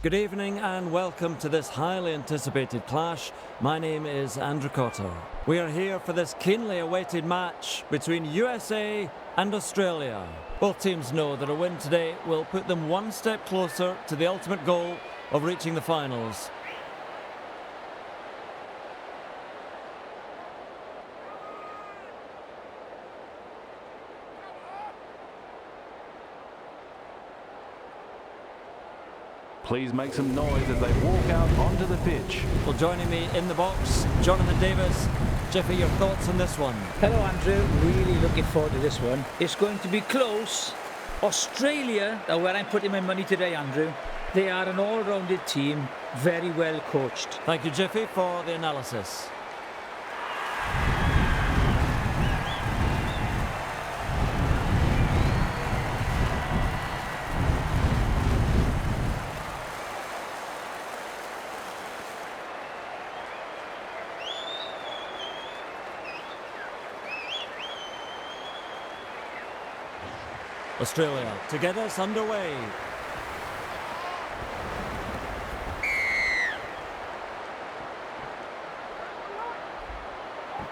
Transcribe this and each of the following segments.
Good evening and welcome to this highly anticipated clash. My name is Andrew Cotter. We are here for this keenly awaited match between USA and Australia. Both teams know that a win today will put them one step closer to the ultimate goal of reaching the finals. Please make some noise as they walk out onto the pitch. Well, joining me in the box, Jonathan Davis. Jeffy, your thoughts on this one? Hello Andrew, really looking forward to this one. It's going to be close. Australia are where I'm putting my money today, Andrew. They are an all-rounded team, very well coached. Thank you, Jeffy, for the analysis. Australia to get us underway.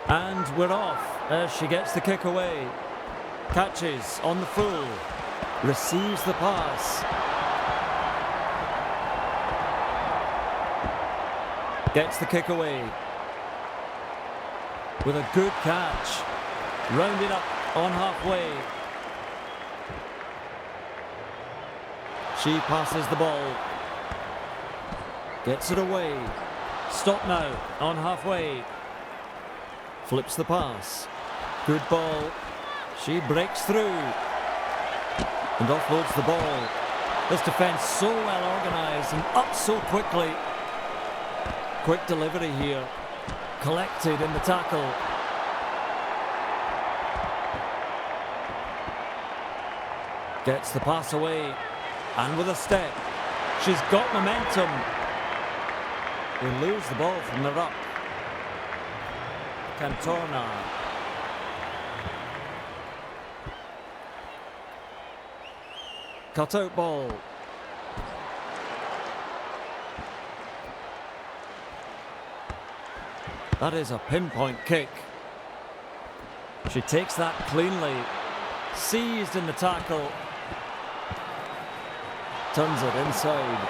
And we're off as she gets the kick away. Catches on the full. Receives the pass. Gets the kick away. With a good catch. Rounded up on halfway. She passes the ball. Gets it away. Stop now on halfway. Flips the pass. Good ball. She breaks through. And offloads the ball. This defence so well organised and up so quickly. Quick delivery here. Collected in the tackle. Gets the pass away. And with a step, she's got momentum. They lose the ball from the ruck. Cantorna. Cut out ball. That is a pinpoint kick. She takes that cleanly. Seized in the tackle. Turns it inside.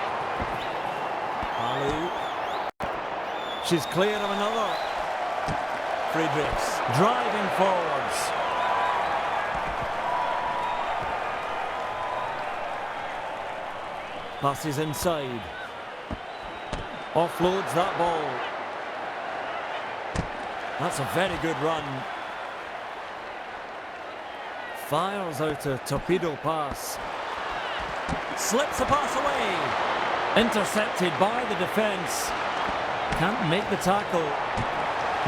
Ali. She's clear of another. Friedrichs driving forwards. Passes inside. Offloads that ball. That's a very good run. Fires out a torpedo pass. Slips a pass away. Intercepted by the defence. Can't make the tackle.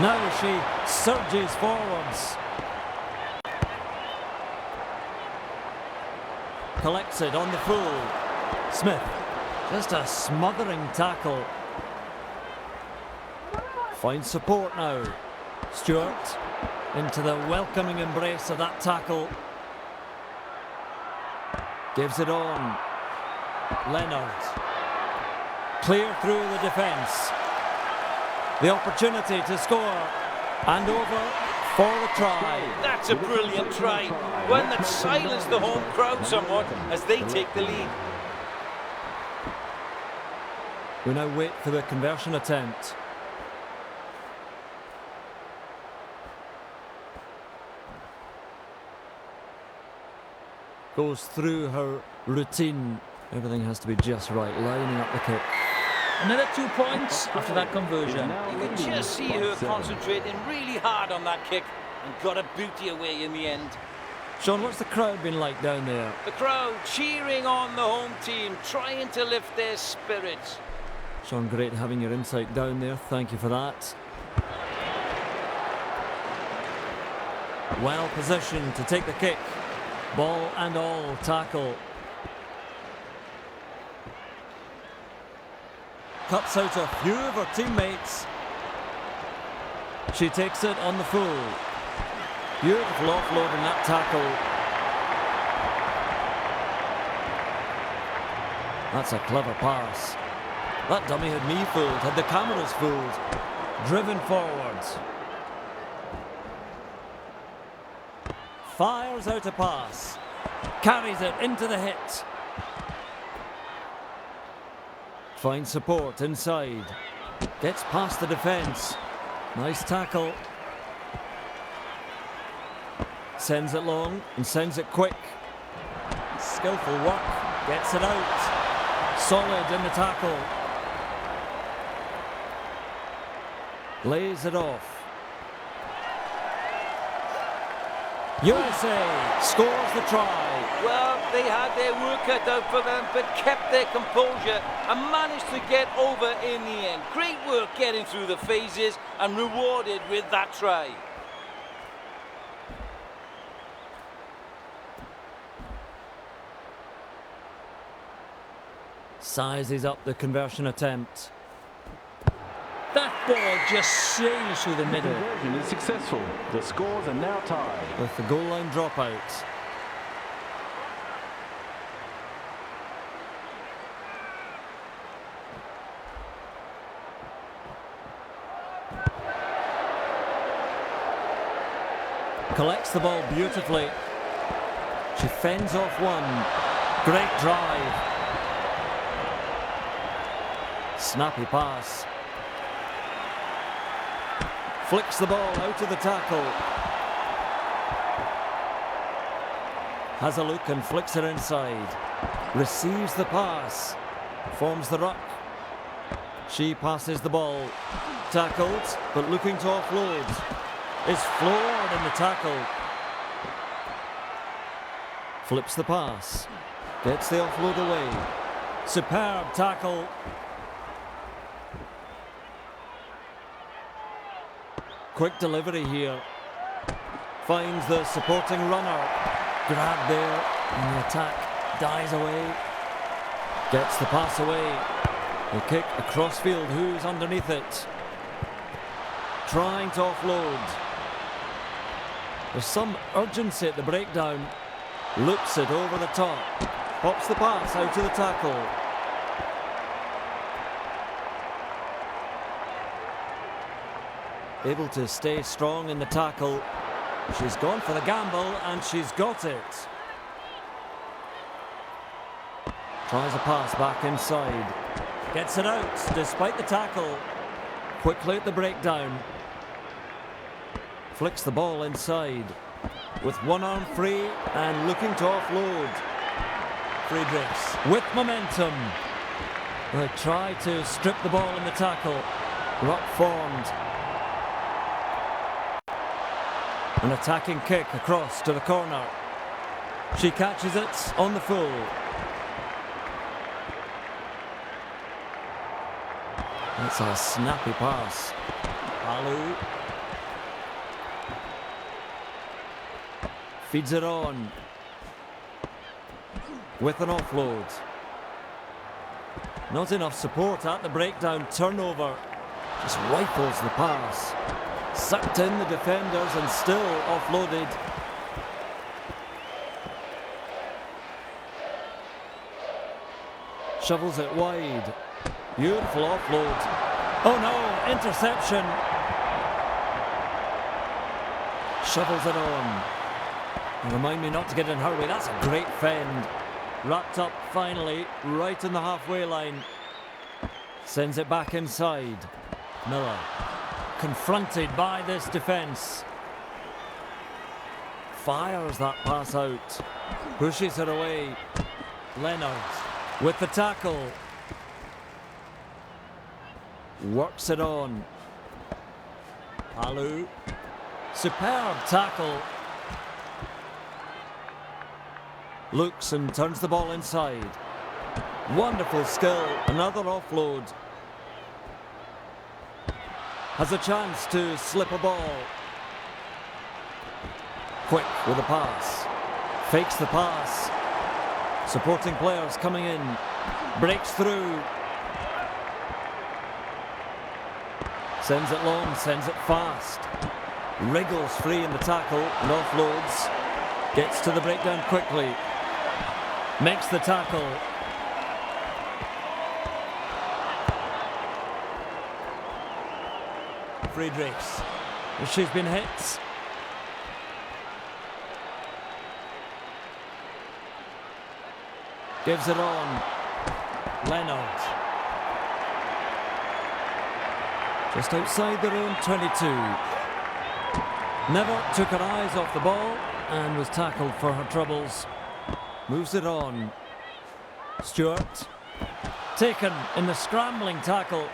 Now she surges forwards. Collects it on the full. Smith. Just a smothering tackle. Finds support now. Stewart into the welcoming embrace of that tackle. Gives it on. Leonard. Clear through the defence. The opportunity to score. And over for the try. That's a brilliant try. One that silenced the home crowd somewhat as they take the lead. We now wait for the conversion attempt. Goes through her routine. Everything has to be just right, lining up the kick. Another 2 points after that conversion. You can just see her concentrating really hard on that kick and got a booty away in the end. Sean, what's the crowd been like down there? The crowd cheering on the home team, trying to lift their spirits. Sean, great having your insight down there. Thank you for that. Well positioned to take the kick. Ball and all, tackle. Cuts out a few of her teammates. She takes it on the full. Beautiful offload in that tackle. That's a clever pass. That dummy had me fooled, had the cameras fooled. Driven forwards. Fires out a pass. Carries it into the hit. Finds support inside. Gets past the defence. Nice tackle. Sends it long and sends it quick. Skillful work. Gets it out. Solid in the tackle. Lays it off. USA scores the try. Well, they had their work cut out for them, but kept their composure and managed to get over in the end. Great work getting through the phases and rewarded with that try. Sizes up the conversion attempt. That ball just sails through the middle. Conversion is successful. The scores are now tied. With the goal line dropout. Collects the ball beautifully. She fends off one. Great drive. Snappy pass. Flicks the ball out of the tackle. Has a look and flicks it inside. Receives the pass. Forms the ruck. She passes the ball. Tackled, but looking to offload. Is floored in the tackle. Flips the pass. Gets the offload away. Superb tackle. Quick delivery here. Finds the supporting runner. Grab there, and the attack dies away. Gets the pass away. The kick across field. Who's underneath it? Trying to offload. There's some urgency at the breakdown. Loops it over the top. Pops the pass out to the tackle. Able to stay strong in the tackle. She's gone for the gamble and she's got it. Tries a pass back inside. Gets it out despite the tackle. Quickly at the breakdown. Flicks the ball inside. With one arm free and looking to offload. Friedrichs with momentum. They try to strip the ball in the tackle. Ruck formed. An attacking kick across to the corner. She catches it on the full. That's a snappy pass. Palu feeds it on with an offload. Not enough support at the breakdown. Turnover. Just rifles the pass. Sucked in the defenders and still offloaded. Shovels it wide. Beautiful offload. Oh no, interception. Shovels it on. And remind me not to get in her way. That's a great fend. Wrapped up finally, right in the halfway line. Sends it back inside. Miller. Confronted by this defence. Fires that pass out. Pushes it away. Leonard with the tackle. Works it on. Palu. Superb tackle. Looks and turns the ball inside. Wonderful skill. Another offload. Has a chance to slip a ball. Quick with a pass. Fakes the pass. Supporting players coming in. Breaks through. Sends it long, sends it fast. Wriggles free in the tackle and offloads. Gets to the breakdown quickly. Makes the tackle. Friedrichs. She's been hit. Gives it on. Leonard. Just outside their own 22. Never took her eyes off the ball and was tackled for her troubles. Moves it on. Stewart. Taken in the scrambling tackle.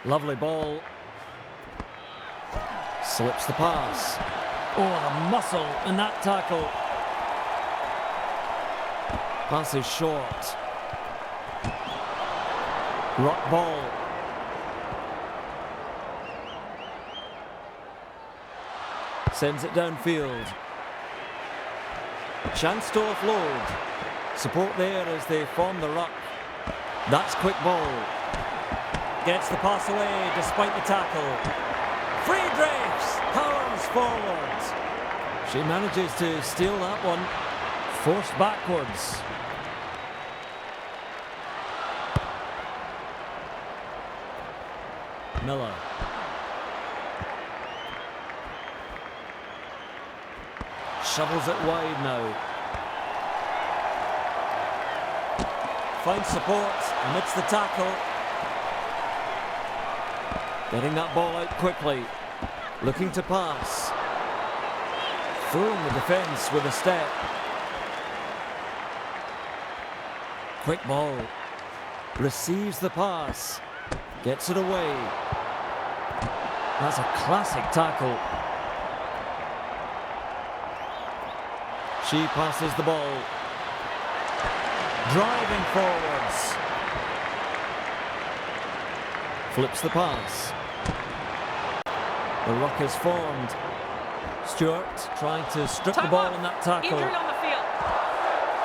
Lovely ball. Slips the pass. Oh, the muscle in that tackle. Pass is short. Rock ball. Sends it downfield. Chance to offload. Support there as they form the ruck. That's quick ball. Gets the pass away despite the tackle. Friedrichs powers forward. She manages to steal that one. Forced backwards. Miller. Shovels it wide now. Finds support amidst the tackle. Getting that ball out quickly. Looking to pass. Throwing the defence with a step. Quick ball. Receives the pass. Gets it away. That's a classic tackle. She passes the ball. Driving forwards. Flips the pass. The ruck is formed. Stewart trying to strip the ball in that tackle. Injury on the field.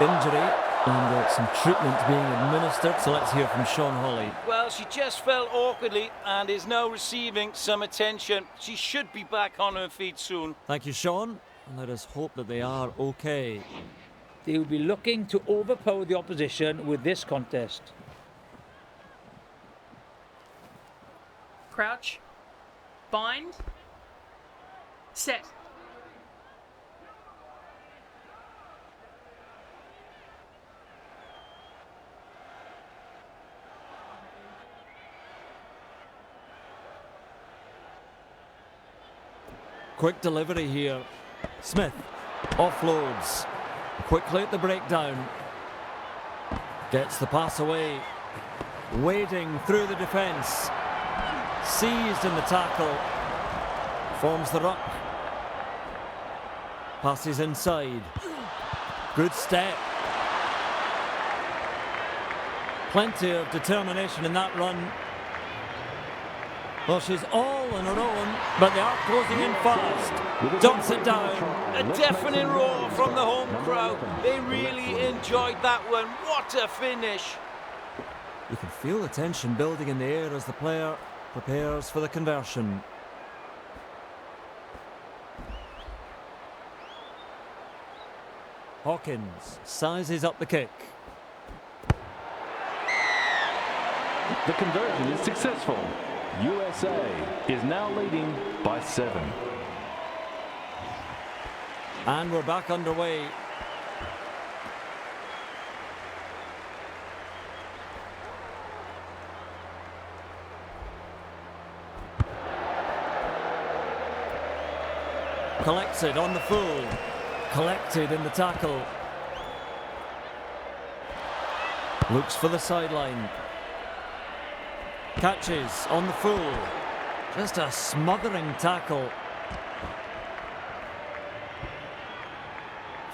Injury and some treatment being administered. So let's hear from Sean Hawley. Well, she just fell awkwardly and is now receiving some attention. She should be back on her feet soon. Thank you, Sean. And let us hope that they are okay. They will be looking to overpower the opposition with this contest. Crouch. Bind. Set. Quick delivery here. Smith offloads. Quickly at the breakdown. Gets the pass away. Wading through the defence. Seized in the tackle. Forms the ruck. Passes inside. Good step. Plenty of determination in that run. Well, she's all on her own, but they are closing in fast. Dumps it down. A deafening roar from the home crowd. They really enjoyed that one. What a finish. You can feel the tension building in the air as the player prepares for the conversion. Hawkins sizes up the kick. The conversion is successful. USA is now leading by 7. And we're back underway. Collects it on the full. Collected in the tackle. Looks for the sideline. Catches on the full. Just a smothering tackle.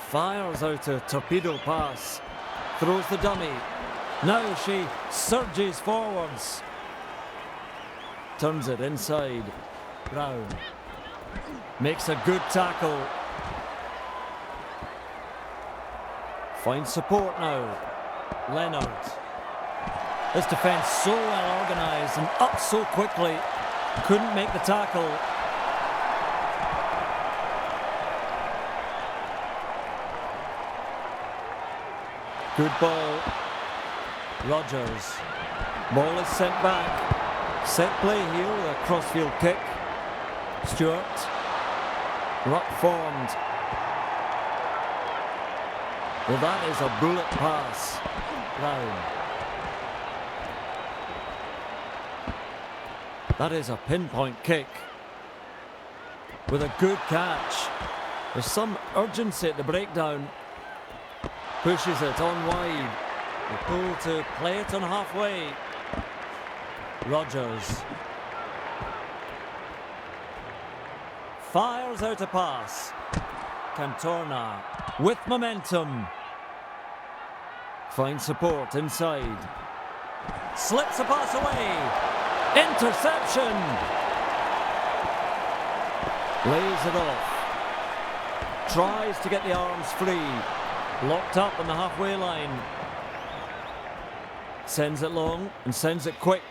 Fires out a torpedo pass. Throws the dummy. Now she surges forwards. Turns it inside. Brown. Makes a good tackle. Finds support now. Leonard. This defence so well organised and up so quickly. Couldn't make the tackle. Good ball. Rogers. Ball is sent back. Set play here with a crossfield kick. Stewart. Ruck formed. Well, that is a bullet pass. Brown. That is a pinpoint kick. With a good catch. There's some urgency at the breakdown. Pushes it on wide. The pull to play it on halfway. Rogers. Fires out a pass. Cantorna with momentum. Finds support inside. Slips a pass away. Interception. Lays it off. Tries to get the arms free. Locked up on the halfway line. Sends it long and sends it quick.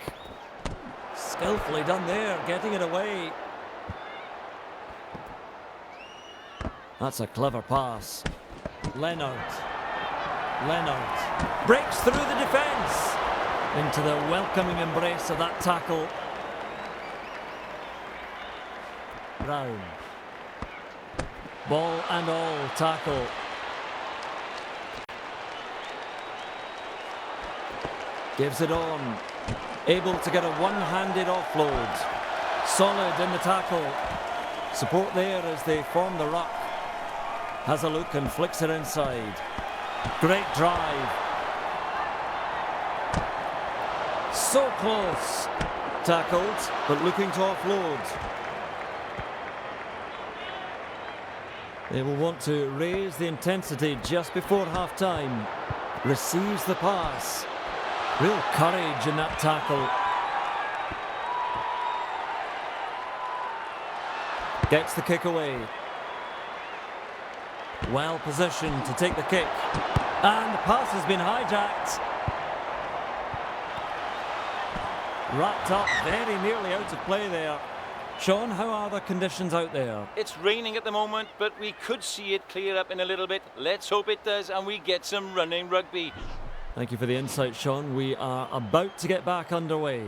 Skillfully done there, getting it away. That's a clever pass. Leonard breaks through the defence into the welcoming embrace of that tackle. Brown. Ball and all tackle. Gives it on. Able to get a one-handed offload. Solid in the tackle. Support there as they form the ruck. Has a look and flicks it inside. Great drive. So close. Tackled, but looking to offload. They will want to raise the intensity just before half-time. Receives the pass. Real courage in that tackle. Gets the kick away. Well positioned to take the kick. And the pass has been hijacked. Wrapped up very nearly out of play there. Sean, how are the conditions out there? It's raining at the moment, but we could see it clear up in a little bit. Let's hope it does and we get some running rugby. Thank you for the insight, Sean. We are about to get back underway.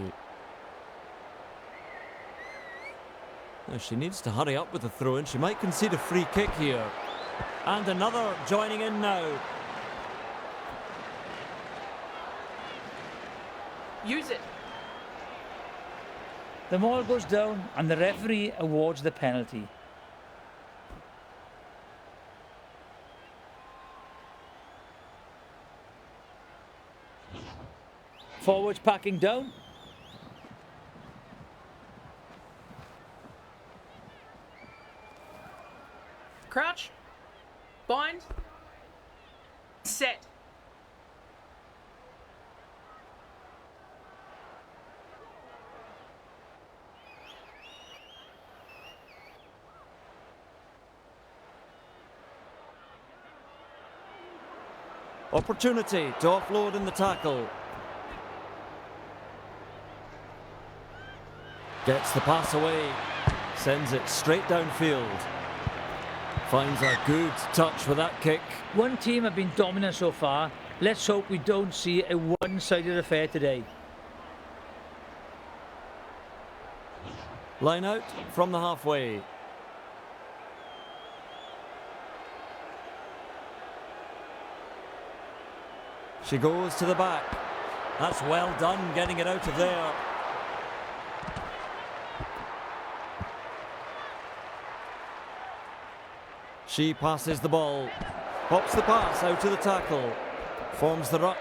Now she needs to hurry up with the throw-in. She might concede a free kick here. And another joining in now. Use it. The ball goes down and the referee awards the penalty. Forwards packing down. Crouch. Bind. Set. Opportunity to offload in the tackle. Gets the pass away. Sends it straight downfield. Finds a good touch with that kick. One team have been dominant so far. Let's hope we don't see a one-sided affair today. Line out from the halfway. She goes to the back. That's well done, getting it out of there. She passes the ball. Pops the pass out to the tackle. Forms the ruck.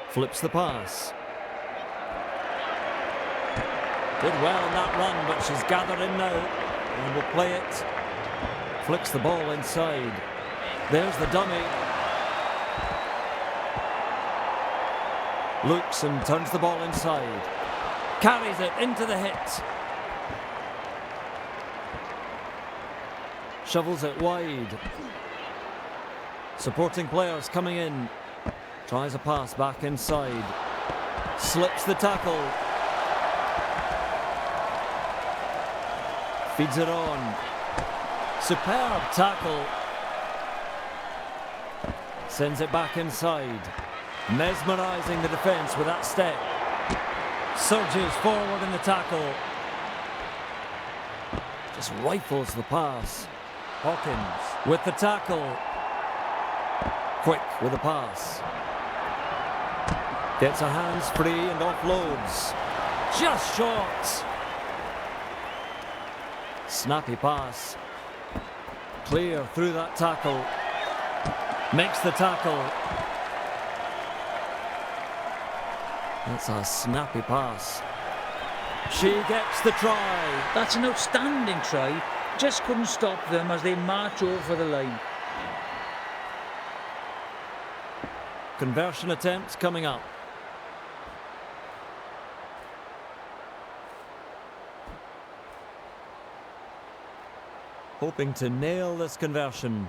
Flips the pass. Did well in that run, but she's gathered in now and will play it. Flicks the ball inside. There's the dummy. Looks and turns the ball inside. Carries it into the hit. Shovels it wide. Supporting players coming in. Tries a pass back inside. Slips the tackle. Feeds it on. Superb tackle. Sends it back inside. Mesmerising the defence with that step. Surges forward in the tackle. Just rifles the pass. Hawkins with the tackle. Quick with the pass. Gets her hands free and offloads. Just short. Snappy pass. Clear through that tackle. Makes the tackle. That's a snappy pass. She gets the try. That's an outstanding try. Just couldn't stop them as they march over the line. Conversion attempts coming up. Hoping to nail this conversion.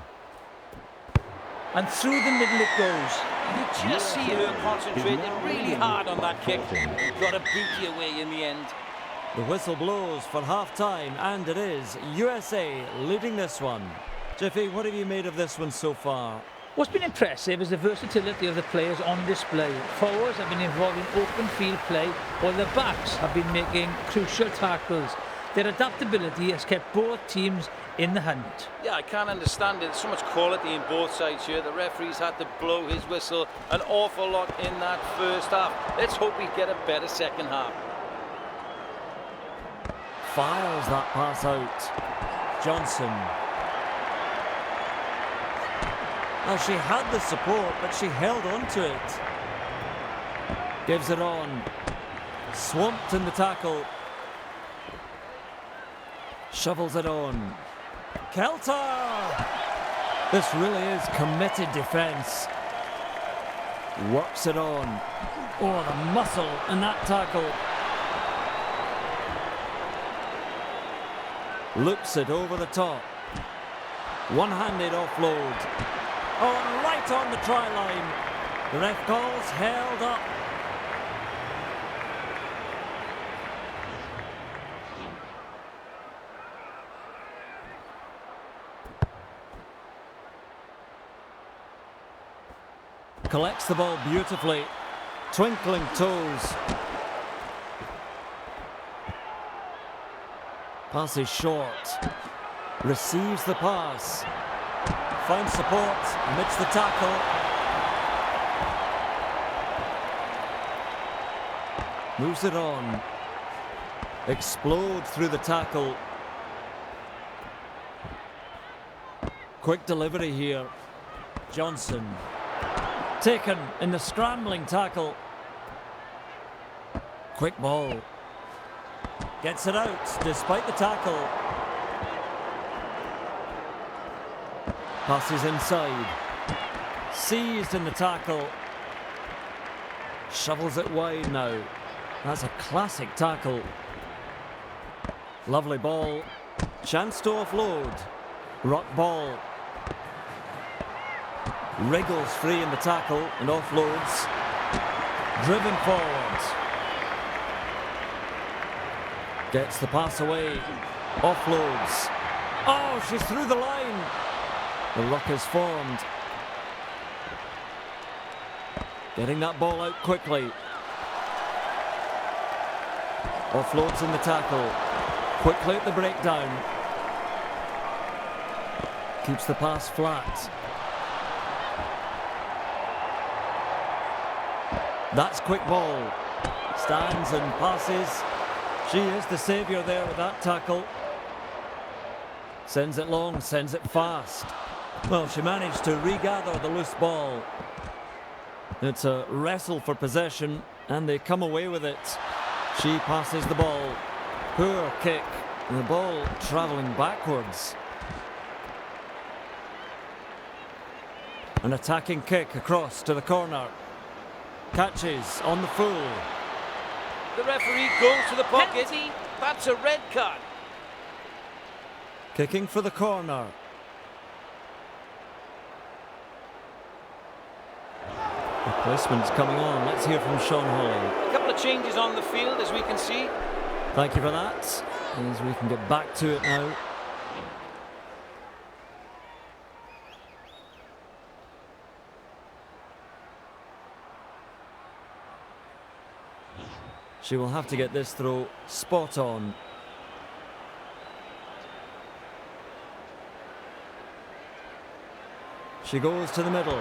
And through the middle it goes. You just see her concentrating really hard on that kick. Got a booty away in the end. The whistle blows for half-time, and it is USA leading this one. Jiffy, what have you made of this one so far? What's been impressive is the versatility of the players on display. Forwards have been involved in open field play, while the backs have been making crucial tackles. Their adaptability has kept both teams in the hunt. Yeah, I can't understand it. There's so much quality in both sides here. The referee's had to blow his whistle an awful lot in that first half. Let's hope we get a better second half. Fires that pass out. Johnson. Well, she had the support, but she held on to it. Gives it on. Swamped in the tackle. Shovels it on. Kelter! This really is committed defence. Works it on. Oh, the muscle in that tackle. Loops it over the top. One-handed offload. Oh, right on the try line. The ref calls held up. Collects the ball beautifully. Twinkling toes. Pass is short. Receives the pass. Finds support amidst the tackle. Moves it on. Explode through the tackle. Quick delivery here. Johnson. Taken in the scrambling tackle. Quick ball. Gets it out despite the tackle. Passes inside. Seized in the tackle. Shovels it wide now. That's a classic tackle. Lovely ball. Chance to offload. Rock ball. Wriggles free in the tackle and offloads. Driven forward. Gets the pass away. Offloads. Oh, she's through the line. The ruck is formed. Getting that ball out quickly. Offloads in the tackle. Quickly at the breakdown. Keeps the pass flat. That's quick ball. Stands and passes. She is the saviour there with that tackle. Sends it long, sends it fast. Well, she managed to regather the loose ball. It's a wrestle for possession, and they come away with it. She passes the ball. Poor kick. The ball travelling backwards. An attacking kick across to the corner. Catches on the full. The referee goes to the pocket. Penalty. That's a red card. Kicking for the corner. Replacement's coming on. Let's hear from Sean Hawley. A couple of changes on the field, as we can see. Thank you for that. As we can get back to it now. She will have to get this throw spot on. She goes to the middle.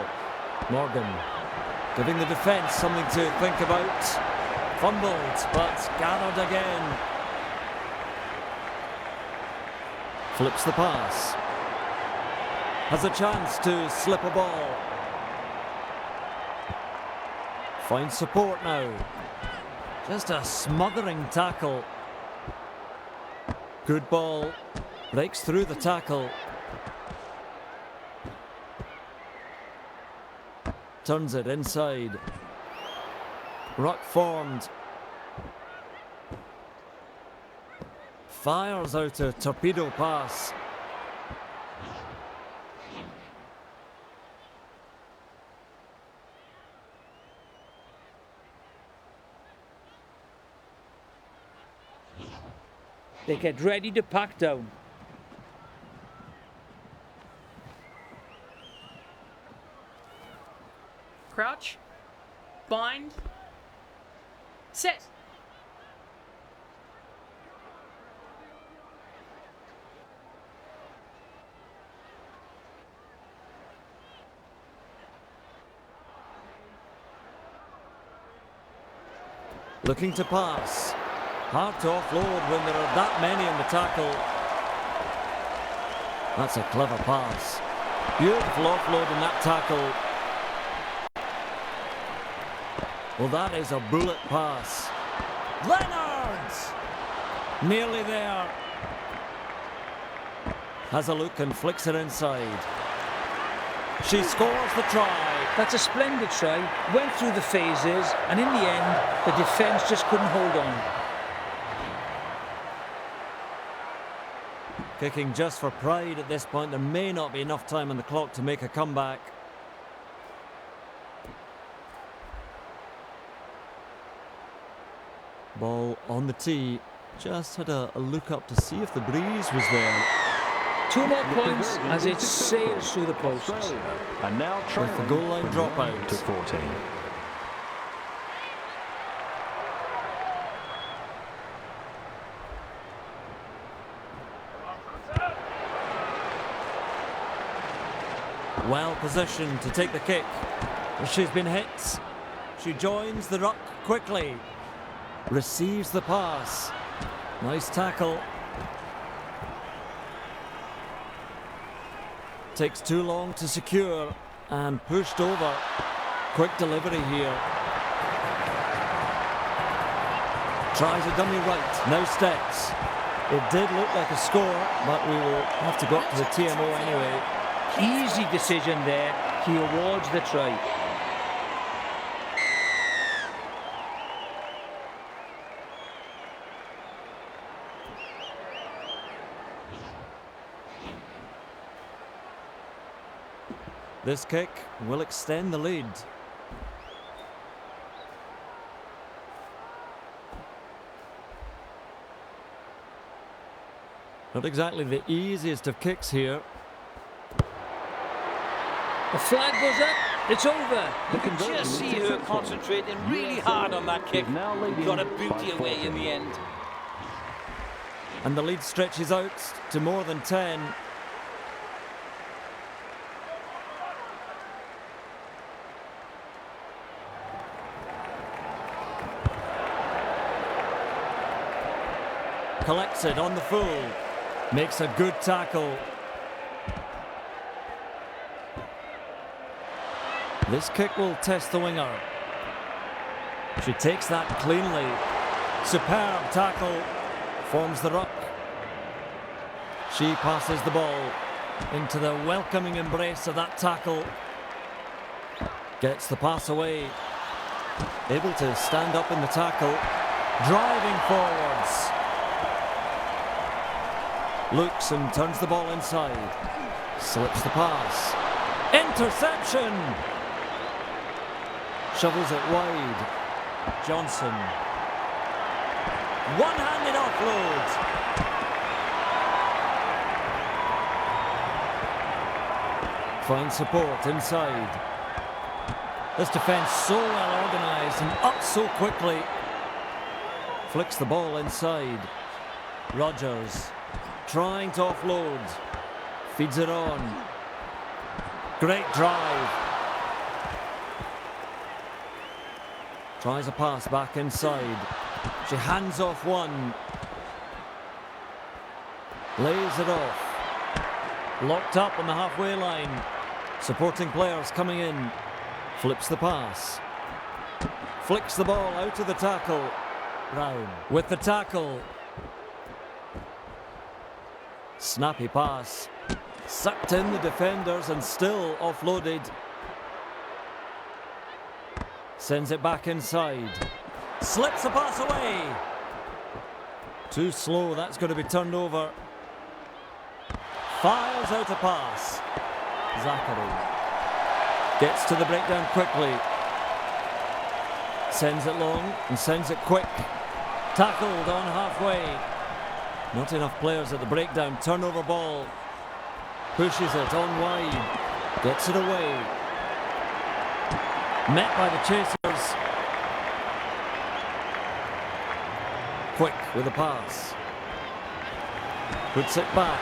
Morgan giving the defence something to think about. Fumbled, but gathered again. Flips the pass. Has a chance to slip a ball. Finds support now. Just a smothering tackle. Good ball. Breaks through the tackle. Turns it inside. Ruck formed. Fires out a torpedo pass. They get ready to pack down. Crouch. Bind. Set. Looking to pass. Hard to offload when there are that many in the tackle. That's a clever pass. Beautiful offload in that tackle. Well, that is a bullet pass. Leonard! Nearly there. Has a look and flicks it inside. She scores the try. That's a splendid try. Went through the phases, and in the end, the defence just couldn't hold on. Kicking just for pride at this point. There may not be enough time on the clock to make a comeback. Ball on the tee. Just had a look up to see if the breeze was there. 2 more points as it sails through the posts. And now With the goal line dropout. to 14. Well positioned to take the kick. She's been hit. She joins the ruck quickly. Receives the pass. Nice tackle. Takes too long to secure and pushed over. Quick delivery here. Tries a dummy right. Now steps. It did look like a score, but we will have to go up to the TMO anyway. Easy decision there. He awards the try. This kick will extend the lead. Not exactly the easiest of kicks here. The flag goes up. It's over. You can just see her concentrating really hard on that kick. Got a booty away in the end. And the lead stretches out to more than 10. Collects it on the full. Makes a good tackle. This kick will test the winger. She takes that cleanly. Superb tackle. Forms the ruck. She passes the ball into the welcoming embrace of that tackle. Gets the pass away. Able to stand up in the tackle. Driving forwards. Looks and turns the ball inside. Slips the pass. Interception! Shovels it wide. Johnson. One-handed offload. Finds support inside. This defence so well organised and up so quickly. Flicks the ball inside. Rogers trying to offload. Feeds it on. Great drive. Tries a pass back inside. She hands off one. Lays it off. Locked up on the halfway line. Supporting players coming in. Flips the pass. Flicks the ball out of the tackle. Brown with the tackle. Snappy pass. Sucked in the defenders and still offloaded. Sends it back inside. Slips the pass away. Too slow, that's going to be turned over. Fires out a pass. Zachary gets to the breakdown quickly. Sends it long and sends it quick. Tackled on halfway. Not enough players at the breakdown. Turnover ball. Pushes it on wide. Gets it away. Met by the chasers. Quick with the pass. Puts it back.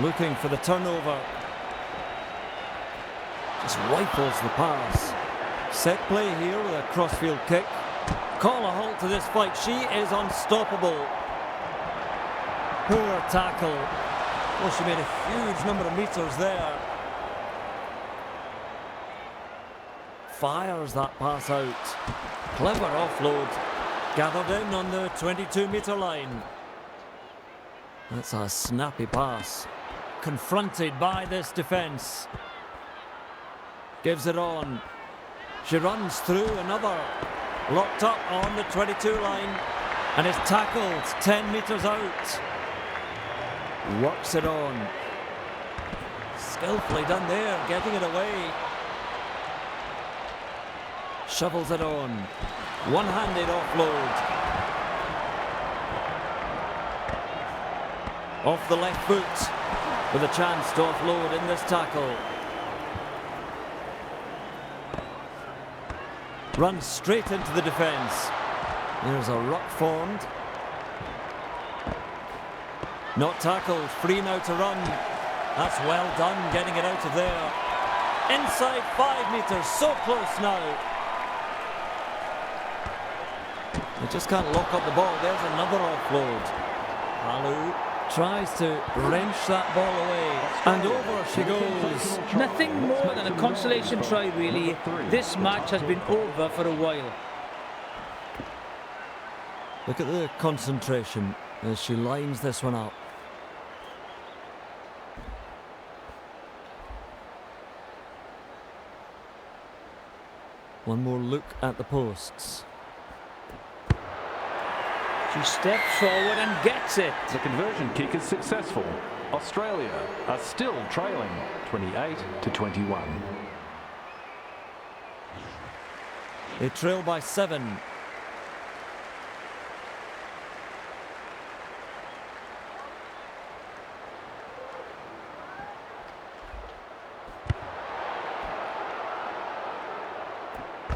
Looking for the turnover. Just rifles the pass. Set play here with a crossfield kick. Call a halt to this fight. She is unstoppable. Poor tackle. Well, she made a huge number of meters there. Fires that pass out. Clever offload. Gathered in on the 22-meter line. That's a snappy pass. Confronted by this defence. Gives it on. She runs through another. Locked up on the 22 line. And is tackled 10 metres out. Works it on. Skillfully done there, getting it away. Shovels it on. One-handed offload. Off the left foot. With a chance to offload in this tackle. Runs straight into the defence. There's a ruck formed. Not tackled, free now to run. That's well done, getting it out of there. Inside 5 metres, so close now. They just can't lock up the ball. There's another offload. Halu tries to wrench that ball away. And over she goes. Nothing more than a consolation try, really. This match has been over for a while. Look at the concentration as she lines this one up. One more look at the posts. She steps forward and gets it. The conversion kick is successful. Australia are still trailing 28-21. They trail by 7.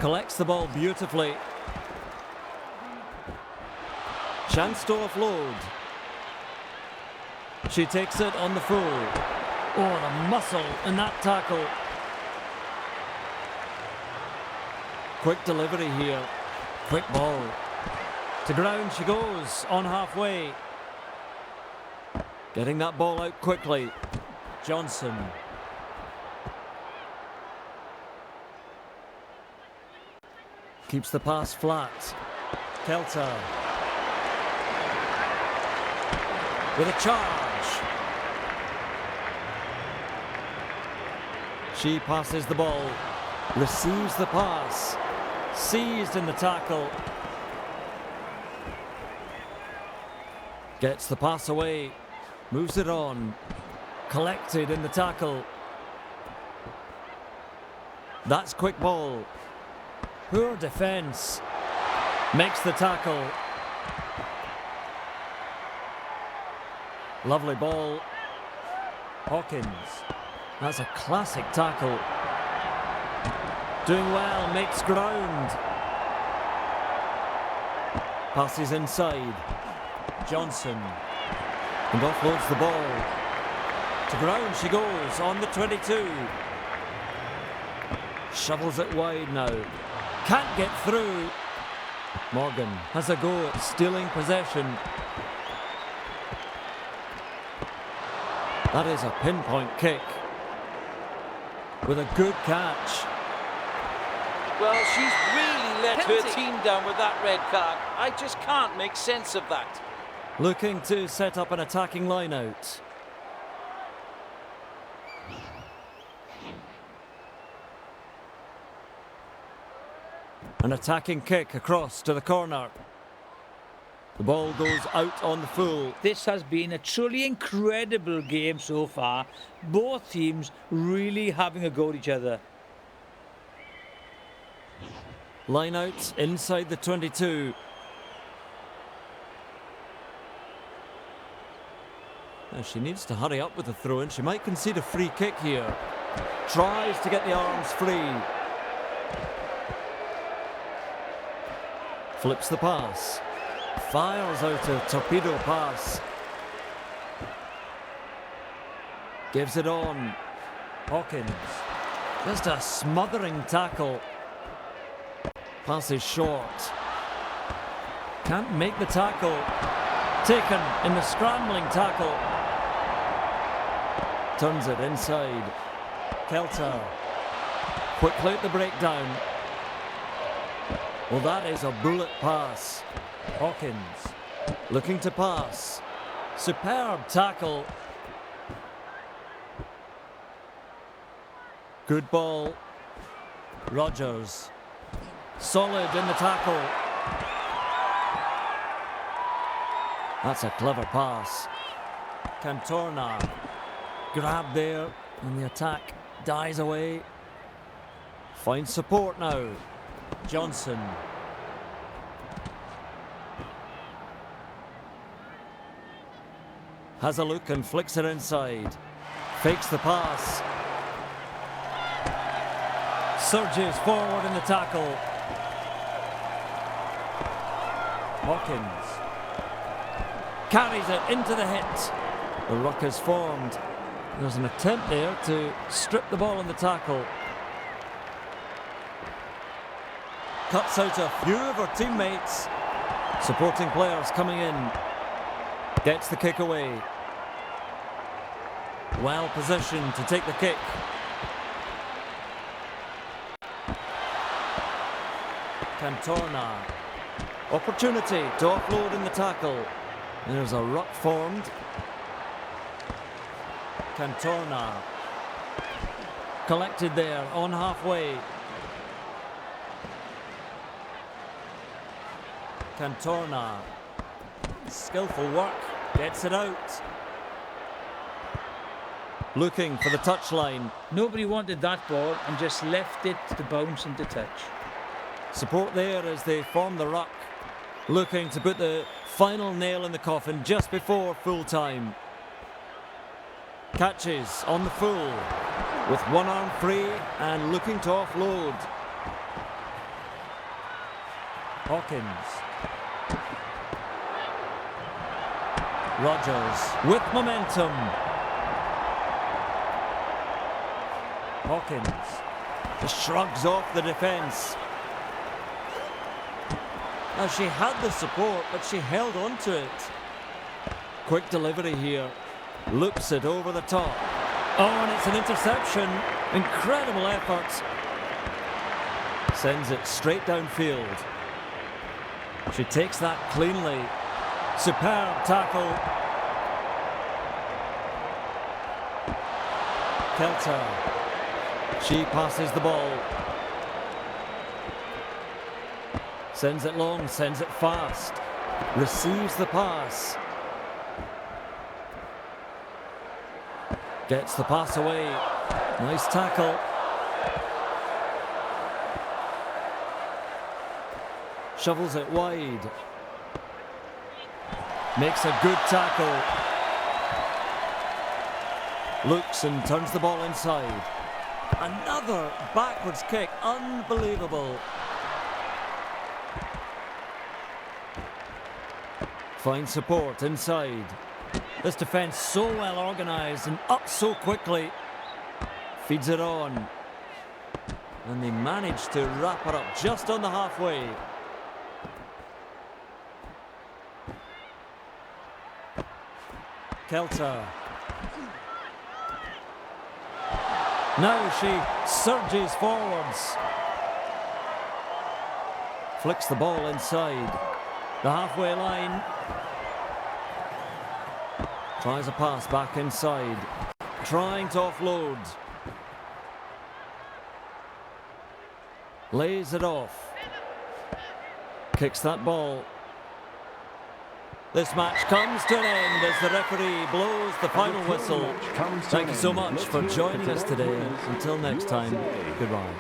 Collects the ball beautifully. Chance to offload. She takes it on the full. Oh, the muscle in that tackle. Quick delivery here. Quick ball. To ground she goes on halfway. Getting that ball out quickly. Johnson. Keeps the pass flat. Kelter. With a charge. She passes the ball. Receives the pass. Seized in the tackle. Gets the pass away. Moves it on. Collected in the tackle. That's quick ball. Poor defence. Makes the tackle. Lovely ball. Hawkins. That's a classic tackle. Doing well, makes ground. Passes inside. Johnson. And offloads the ball. To ground she goes on the 22. Shovels it wide now. Can't get through. Morgan has a go at stealing possession. That is a pinpoint kick. With a good catch. Well, she's really let her Penalty. team down with that red card. I just can't make sense of that. Looking to set up an attacking line out. An attacking kick across to the corner. The ball goes out on the full. This has been a truly incredible game so far. Both teams really having a go at each other. Line out inside the 22. Now she needs to hurry up with the throw-in. She might concede a free kick here. Tries to get the arms free. Flips the pass. Fires out a torpedo pass. Gives it on. Hawkins. Just a smothering tackle. Pass is short. Can't make the tackle. Taken in the scrambling tackle. Turns it inside. Kelter. Quickly at the breakdown. Well, that is a bullet pass. Hawkins looking to pass. Superb tackle. Good ball. Rogers. Solid in the tackle. That's a clever pass. Cantorna. Grab there, and the attack dies away. Finds support now. Johnson. Has a look and flicks it inside. Fakes the pass. Surges forward in the tackle. Hawkins carries it into the hit. The ruck is formed. There's an attempt there to strip the ball in the tackle. Cuts out a few of her teammates. Supporting players coming in. Gets the kick away. Well positioned to take the kick. Cantorna. Opportunity to offload in the tackle. There's a ruck formed. Cantorna. Collected there on halfway. Cantorna. Skillful work. Gets it out. Looking for the touchline. Nobody wanted that ball and just left it to bounce into touch. Support there as they form the ruck. Looking to put the final nail in the coffin just before full time. Catches on the full with one arm free and looking to offload. Hawkins. Rogers with momentum. Hawkins just shrugs off the defence. Now she had the support, but she held on to it. Quick delivery here. Loops it over the top. Oh, and it's an interception. Incredible effort. Sends it straight downfield. She takes that cleanly. Superb tackle. Kelter. She passes the ball. Sends it long, sends it fast. Receives the pass. Gets the pass away. Nice tackle. Shovels it wide. Makes a good tackle. Looks and turns the ball inside. Another backwards kick. Unbelievable. Finds support inside. This defence so well organised and up so quickly. Feeds it on. And they manage to wrap it up just on the halfway. Kelter. Now she surges forwards. Flicks the ball inside. The halfway line. Tries a pass back inside. Trying to offload. Lays it off. Kicks that ball. This match comes to an end as the referee blows the final whistle. Thank you so much for joining us today. Until next time, goodbye.